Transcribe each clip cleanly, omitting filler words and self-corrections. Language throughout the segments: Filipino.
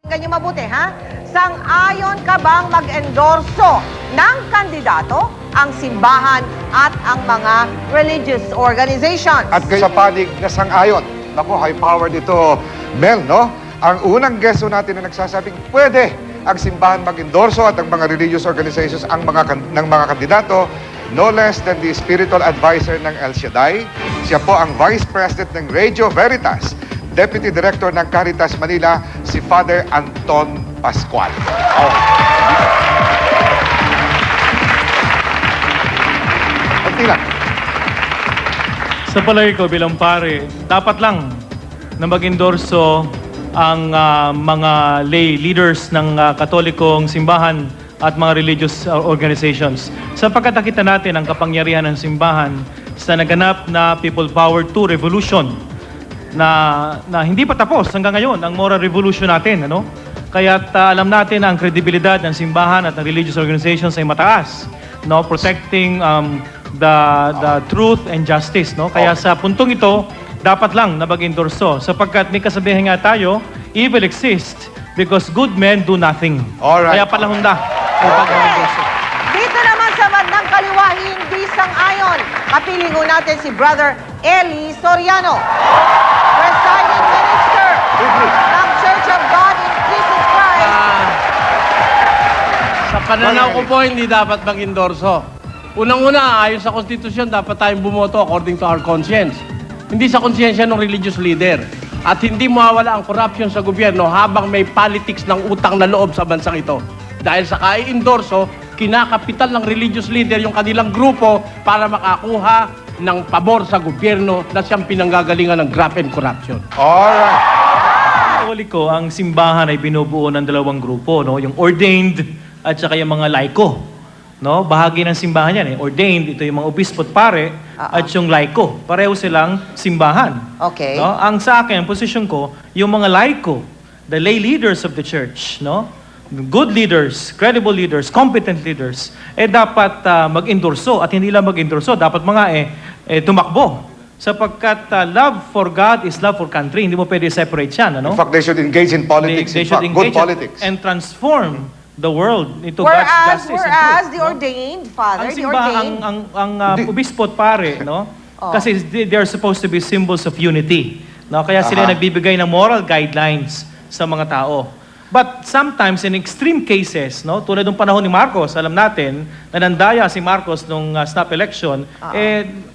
Ganyan mabuti, ha? Sang-ayon ka bang mag-endorso ng kandidato, ang simbahan at ang mga religious organization? At sa panig na sang-ayon, naku, high-powered ito, Mel, no? Ang unang guest natin na nagsasabing pwede ang simbahan mag-endorso at ang mga religious organizations ng mga kandidato, no less than the spiritual advisor ng El Shaddai. Siya po ang Vice President ng Radio Veritas, Deputy Director ng Caritas Manila, si Father Anton Pascual. Oh. Kunti lang. Sa palagay ko bilang pare, dapat lang na mag-endorso ang mga lay leaders ng katolikong simbahan at mga religious organizations. Sapagkat nakita natin ang kapangyarihan ng simbahan sa naganap na People Power 2 Revolution na hindi pa tapos hanggang ngayon ang moral revolution natin, ano? Kaya't alam natin na ang kredibilidad ng simbahan at ng religious organizations ay mataas, no? Protecting the truth and justice, no? Kaya sa puntong ito, dapat lang na mag-endorso sapagkat may kasabihan nga tayo, evil exists because good men do nothing. Alright. Kaya panahon na upang mag-endorso. Dito naman sa bandang kaliwa, hindi sang-ayon. Kapiling ho natin si Brother Eli Soriano, Presiding Minister ng Church of God in Jesus Christ. Sa pananaw ko po, hindi dapat mag-endorso. Unang-una, ayon sa konstitusyon, dapat tayong bumoto according to our conscience. Hindi sa konsyensya ng religious leader. At hindi mawawala ang corruption sa gobyerno habang may politics ng utang na loob sa bansang ito. Dahil sa kai-endorso, kinakapital ng religious leader yung kanilang grupo para makakuha ng pabor sa gobyerno na siyang pinanggagalingan ng graft and corruption. Alright. Katoliko, ang simbahan ay binubuo ng dalawang grupo, no? Yung ordained at saka yung mga laiko. No? Bahagi ng simbahan yan. Ordained, ito yung mga obispo at pare, at yung laiko. Pareho silang simbahan. Okay. No? Ang sa akin, ang posisyon ko, yung mga laiko, the lay leaders of the church, no? Good leaders, credible leaders, competent leaders, dapat mag-endorso. At hindi lang mag-endorso, dapat mga tumakbo. Sapagkat love for God is love for country. Hindi mo pwede separate yan. Ano? In fact, they should engage in politics. They In fact, should good engage politics. and transform the world into God's justice and Whereas truth. the ordained, Father, Ang the simbahan, ordained, ang obispo at pare, no? Kasi they are supposed to be symbols of unity. No? Kaya sila nagbibigay ng moral guidelines sa mga tao. But sometimes in extreme cases, no, tulad ng panahon ni Marcos, alam natin na nandaya si Marcos nung snap election,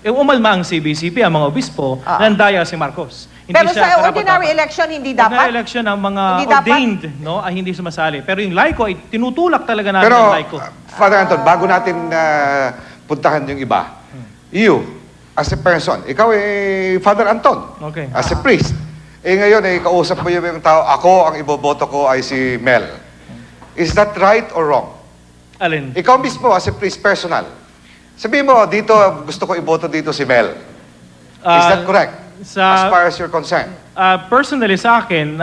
umalma ang CBCP, ang mga obispo, nandaya si Marcos. Hindi pero siya sa karapat-dapat. ordinary election, hindi dapat? Ordinary election, ang mga Hindi dapat? ordained, no, ay hindi sumasali. Pero yung laiko, ay tinutulak talaga natin Pero, ang laiko. Father Anton, bago natin puntahan yung iba, you, as a person, ikaw Father Anton, Okay. as a priest, ngayon, kausap mo yung tao, ako, ang iboboto ko ay si Mel. Is that right or wrong? Alin? Ikaw mismo, as a priest, personal. Sabihin mo, dito, gusto ko iboto dito si Mel. Is that correct? As far as you're concerned? Personally sa akin,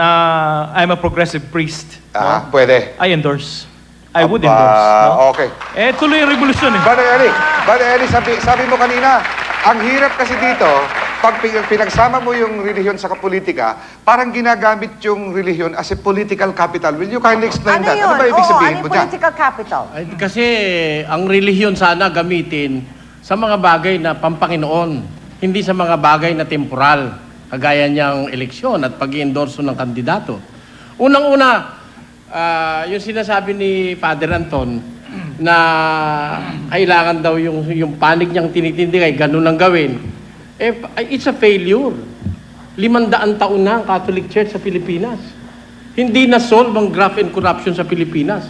I'm a progressive priest. No? Pwede. I endorse. I would Aba, endorse. No? Okay. Tuloy ang revolusyon eh. Brother Eli, sabi mo kanina, ang hirap kasi dito, pag pinagsama mo yung relihiyon sa politika, parang ginagamit yung relihiyon as a political capital. Will you kindly explain ano that? yun? Ano ba ibig sabihin ano mo dyan? political capital? Ay, kasi ang relihiyon sana gamitin sa mga bagay na pampanginoon, hindi sa mga bagay na temporal, kagaya niyang eleksyon at pag-iendorso ng kandidato. Unang-una, yung sinasabi ni Father Anton na kailangan daw yung panig niyang tinitindig ay ganun ang gawin. It's a failure. 500 taon na ang Catholic Church sa Pilipinas. Hindi na-solve ang graft and corruption sa Pilipinas.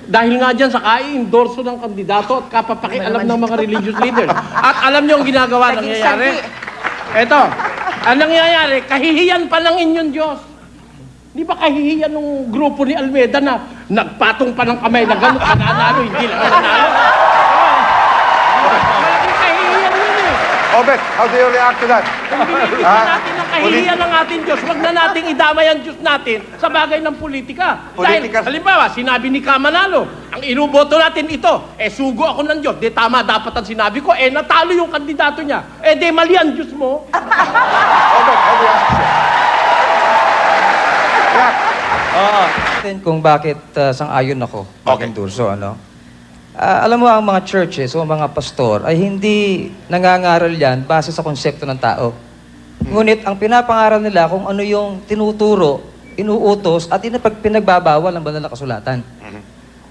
Dahil nga dyan sa kai-endorso ng kandidato at kapapakialam ng mga religious leaders. At alam niyo ang ginagawa nangyayari? Eto, ang nangyayari, kahihiyan pa ng inyong Diyos. Di ba kahihiyan ng grupo ni Almeida na nagpatong pa ng kamay na gano'n, nanalo, hindi lang nanalo? Malaking kahihiyan yun eh. Obet, how do you react to that? Pinipili natin ang kahihiyan ng ating Diyos. Huwag na nating idamay ang Diyos natin sa bagay ng politika. Dahil, halimbawa, sinabi ni Kamanalo, ang inuboto natin ito, sugo ako ng Diyos. Di tama, dapat ang sinabi ko, natalo yung kandidato niya. Di mali ang Diyos mo. Obet, how do you react? Oo. natin kung bakit sang-ayon ako Okay. mag-endorso, ano? Alam mo, ang mga churches o mga pastor ay hindi nangangaral yan base sa konsepto ng tao. Ngunit ang pinapangaral nila kung ano yung tinuturo, inuutos, at pinagbabawal ng banal na kasulatan.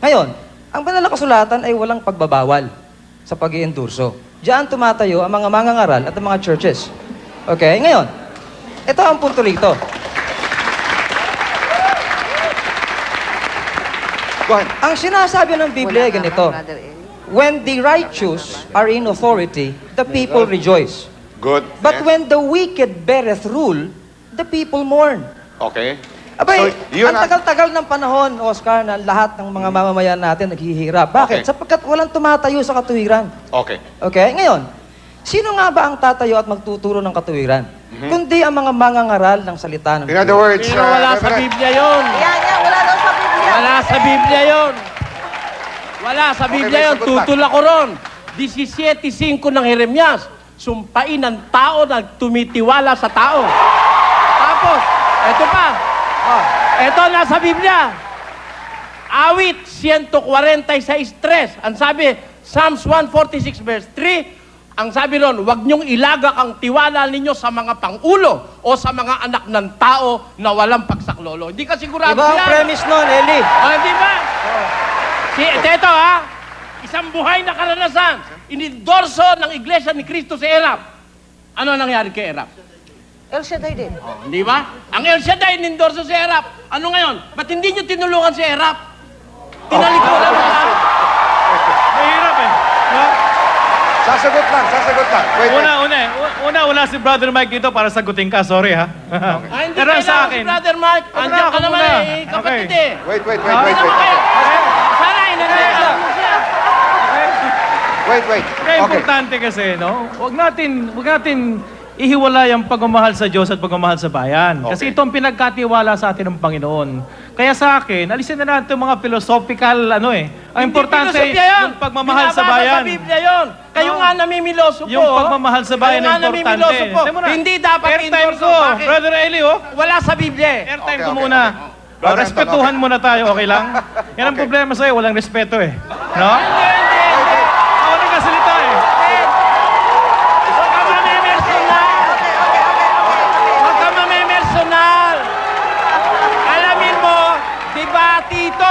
Ngayon, ang banal na kasulatan ay walang pagbabawal sa pag-iendorso. Diyan tumatayo ang mga mangangaral at ang mga churches. Okay? Ngayon, ito ang punto rito. Go ahead. Ang sinasabi ng Biblia ay Wala nga, ganito. Brother Eli. When the righteous are in authority, the people rejoice. Good. But Yes. when the wicked beareth rule, the people mourn. Okay. Abay, yun ang tagal-tagal ng panahon, Oscar, na lahat ng mga mamamayan natin naghihirap. Bakit? Okay. Sapagkat walang tumatayo sa katuwiran. Okay. Okay? Ngayon, sino nga ba ang tatayo at magtuturo ng katuwiran? Kundi ang mga mangangaral ng salita ng In other words, Pero wala sa Reverend, Biblia yun. Yan, wala daw sa Biblia. Wala sa Biblia yun. Wala sa Okay, Biblia may yun. sagot lang. Tutol ako ron. 17:5 ng Jeremias. Sumpain ng tao na tumitiwala sa tao. Tapos, eto pa. Eto nasa Biblia. Awit 146:3. Ang sabi, Psalms 146 verse 3, ang sabi ron, huwag niyong ilagak ang tiwala ninyo sa mga pangulo o sa mga anak ng tao na walang pagsaklolo. Hindi ka sigurado Iba ang yan. premise nun, Eli. Di ba? Ito isang buhay na karanasan. Inidorso ng Iglesia ni Cristo sa Erap. Ano nangyari kay Erap? El Shaddai din. Di ba? Ang El Shaddai inidorso sa Erap. Ano ngayon? Ba't hindi nyo tinulungan si Erap? Tinalikuran mo lang. Mahirap eh. No? sasagot lang. Wait. Una, wala si Brother Mike dito para sagutin ka. Sorry ha. Hindi Pero kailangan sa si akin, Brother Mark. Andiyan ako ka naman muna. eh, kapatid Okay. eh. Wait. Sana inanayaan mo siya. Wait. Kaya Okay. importante kasi, no? Huwag natin ihiwalay ang pagmamahal sa Diyos at pagmamahal sa bayan. Kasi Okay. ito ang pinagkatiwala sa atin ng Panginoon. Kaya sa akin, alisin na natin yung mga philosophical, Ang importante Hindi filosofya yun. yung pagmamahal sa Binabasa bayan. sa Biblia yun. Kayo nga namimiloso po. Yung pagmamahal sa bayan Kayo nga ang importante. namimiloso po. Tingnan mo na. Hindi dapat Airtime endorso. ko, Bakit? Brother Eli, Wala sa Biblia eh. Airtime Okay, ko okay, muna. okay. Brother Anton, Respetuhan okay. muna tayo, okay lang? Yan ang Okay. problema sa'yo, walang respeto eh. No? Hindi. Ako nagkasalita eh. Huwag ka mamemersonal. Huwag ka mamemersonal. Alamin mo,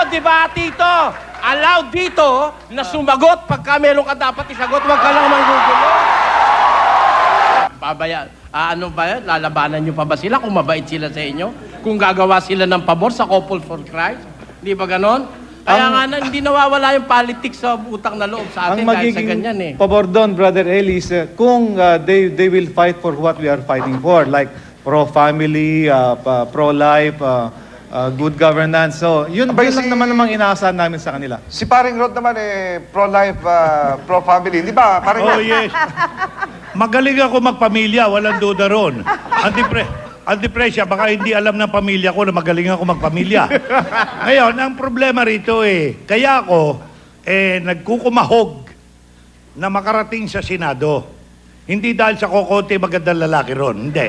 debate ito. Allowed dito na sumagot pagka meron ka dapat isagot. Huwag ka lang manggugulo. Ano ba yan? Lalabanan nyo pa ba sila kung mabait sila sa inyo? Kung gagawa sila ng pabor sa couple for Christ? Di ba ganon? Kaya nga hindi nawawala yung politics sa utang na loob sa Ang atin dahil sa magiging ganyan eh. pabor doon, Brother Eli, is kung they will fight for what we are fighting for, like pro-family, pro-life, good governance. So, yun Abay, lang naman namang inaasahan namin sa kanila. Si Paring Rod naman pro-life, pro-family. Di ba? Paring Oh, Rod? yes. Magaling ako magpamilya, walang duda ron. Ang depresya, baka hindi alam ng pamilya ko na magaling ako magpamilya. Ngayon, ang problema rito kaya ako nagkukumahog na makarating sa Senado. Hindi dahil sa kokote magandang lalaki ron, hindi.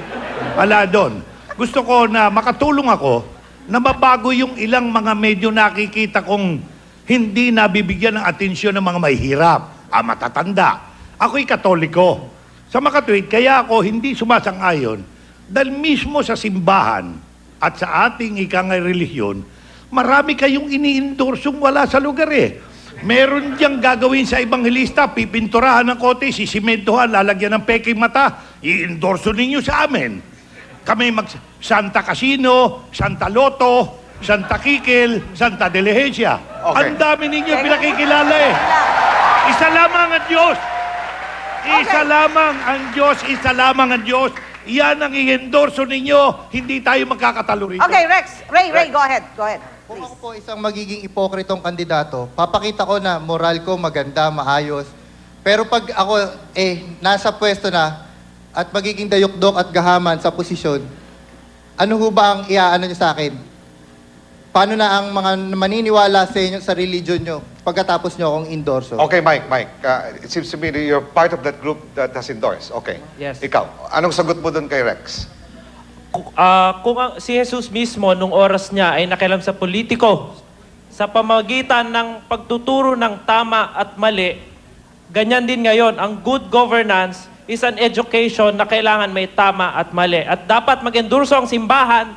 Wala doon. Gusto ko na makatulong ako na mabago yung ilang mga medyo nakikita kong hindi nabibigyan ng atensyon ng mga mahihirap, matatanda. Ako'y Katoliko. Sa makatwid, kaya ako hindi sumasang-ayon dahil mismo sa simbahan at sa ating ikangay relihiyon, marami kayong iniindorsong wala sa lugar eh. Meron diyang gagawin sa ebanghelista, pipinturahan ng kote, sisimentohan, lalagyan ng peking mata, i-endorso ninyo sa amin. Kami Santa Casino, Santa Loto, Santa Kikil, Santa Diligencia. Okay. Ang dami ninyo pinakikilala eh. Isa lamang ang Diyos. Isa lamang ang Diyos, isa lamang ang Diyos. Yan ang i-endorso ninyo, hindi tayo magkakatalo rito. Okay, Rex. Ray, go ahead. Kung ako po isang magiging ipokritong kandidato, papakita ko na moral ko maganda, maayos. Pero pag ako nasa pwesto na at magiging dayukdok at gahaman sa posisyon, ano ho ba ang iaano nyo sa akin? Paano na ang mga maniniwala sa inyo, sa religion nyo, pagkatapos nyo akong endorso? Okay, Mike. It seems to me that you're part of that group that has endorsed. Okay. Yes. Ikaw, anong sagot mo doon kay Rex? si Jesus mismo nung oras niya ay nakialam sa politiko sa pamagitan ng pagtuturo ng tama at mali, ganyan din ngayon, ang good governance is an education na kailangan may tama at mali. At dapat mag-endorso ang simbahan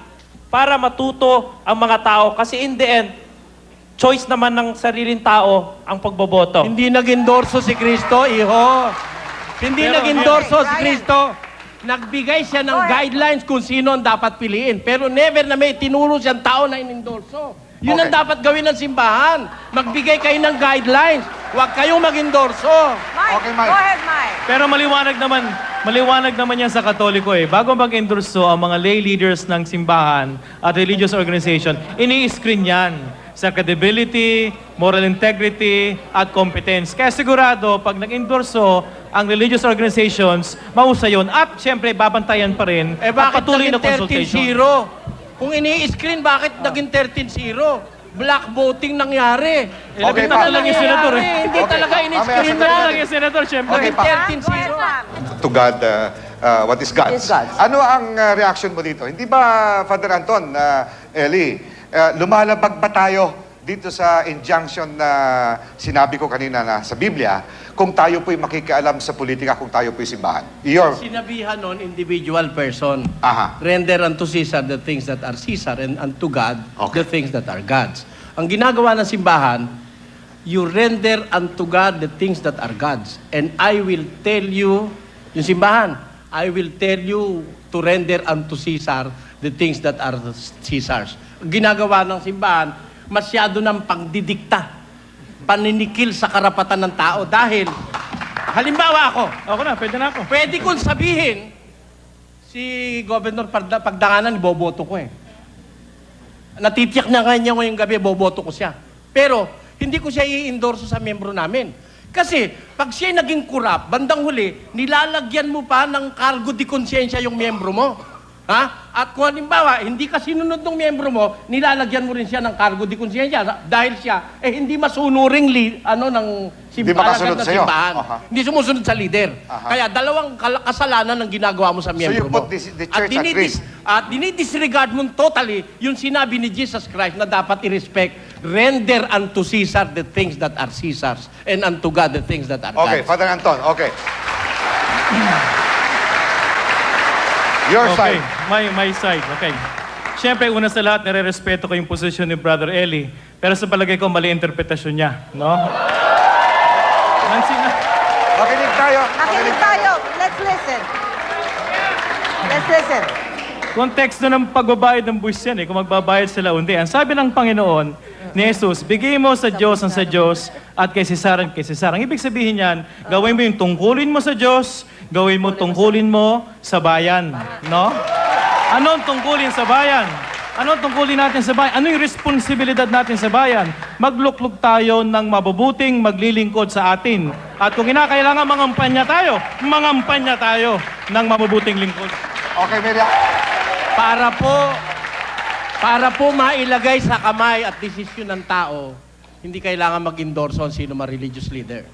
para matuto ang mga tao. Kasi in the end, choice naman ng sariling tao ang pagboboto. Hindi nag-endorso si Kristo, iho. Hindi Pero- nag-endorso si Brian. Kristo. Nagbigay siya ng guidelines kung sino ang dapat piliin. Pero never na may tinuro siyang tao na inendorso. Yun ang Okay. dapat gawin ng simbahan. Magbigay kayo ng guidelines. Huwag kayong mag-endorso. Mike, Okay, Mike. go ahead, Mike. Pero maliwanag naman yan sa Katoliko eh. Bago mag-endorso ang mga lay leaders ng simbahan at religious organization, ini-screen yan sa credibility, moral integrity, at competence. Kaya sigurado, pag nag-endorso ang religious organizations, mahusay yun. At syempre, babantayan pa rin Eh at bakit patuloy na naging consultation. 13-0? Kung ini-screen, bakit naging 13-0? Black voting nangyari. Okay, Labing pa. lang yung senador eh. Hindi Okay. talaga Mamaya in-screen sasabihin na. Lang yung senador, syempre. Okay, pa. Go ahead, 13-0. Sam. To God, what is God's. Is God's. Ano ang reaction mo dito? Hindi ba, Father Anton, Eli, lumalabag ba tayo dito sa injunction na sinabi ko kanina na sa Biblia, kung tayo po'y makikialam sa politika, kung tayo po'y simbahan? Sinabihan nun, individual person. Aha. Render unto Caesar the things that are Caesar and unto God Okay. the things that are God's. Ang ginagawa ng simbahan, you render unto God the things that are God's. And I will tell you, yung simbahan, I will tell you to render unto Caesar the things that are Caesar's. Ang ginagawa ng simbahan, masyado ng pagdidikta, paninikil sa karapatan ng tao. Dahil, halimbawa ako, Ako na, pwede na ako. pwede kong sabihin, si Governor Pagdanganan, boboto ko eh. Natitiyak na kanya ngayong gabi, boboto ko siya. Pero, hindi ko siya i-endorso sa membro namin. Kasi, pag siya naging kurap, bandang huli, nilalagyan mo pa ng cargo di konsensya yung membro mo. Ha? At kung halimbawa, hindi ka sinunod ng membro mo, nilalagyan mo rin siya ng cargo di konsensya dahil siya, hindi masunuring ng Di ba kasunod ng sa'yo? simbahan. Aha. Hindi sumusunod sa leader. Aha. Kaya dalawang kasalanan ang ginagawa mo sa miyembro you mo. put the church at risk. At dinidisregard mo totally yung sinabi ni Jesus Christ na dapat i-respect, render unto Caesar the things that are Caesar's and unto God the things that are Okay, God's. Father Anton, okay. Your Okay, side. my side. Okay. Siyempre, una sa lahat, nare-respeto ko yung posisyon ni Brother Eli. Pero sa palagay ko, mali interpretasyon niya. No? Makinig tayo. Nakinig tayo. Let's listen. Let's listen. Konteksto ng pagbabayad ng buwis yan eh, kung magbabayad sila undi. Ang sabi ng Panginoon ni Jesus, bigay mo sa Diyos ang sa Diyos at kay Cesar ang kay Cesar. Ang ibig sabihin yan, gawin mo yung tungkulin mo sa Diyos, gawin mo tungkulin mo sa bayan. No? Anong tungkulin sa bayan? Anong tungkulin natin sa bayan? Ano yung responsibilidad natin sa bayan? Magluklog tayo ng mabubuting maglilingkod sa atin. At kung kinakailangan mangampanya tayo ng mabubuting lingkod. Okay, Miriam. Para po mailagay sa kamay at desisyon ng tao, hindi kailangan mag-endorso ang sino man religious leader.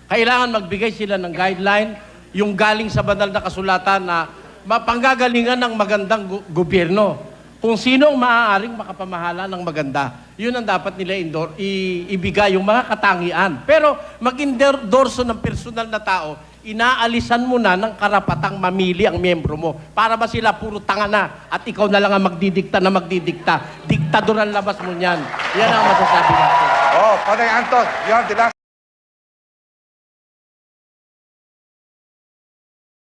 Kailangan magbigay sila ng guideline, yung galing sa banal na kasulatan na mapanggagalingan ng magandang gobyerno. Kung sino ang maaaring makapamahala ng maganda, yun ang dapat nila ibigay, yung mga katangian. Pero mag-endorso ng personal na tao, inaalisan mo na ng karapatang mamili ang miyembro mo. Para ba sila puro tanga na at ikaw na lang ang magdidikta na magdidikta. Diktador ang labas mo niyan. Yan ang masasabi natin. Oh, Father Anton, you have the last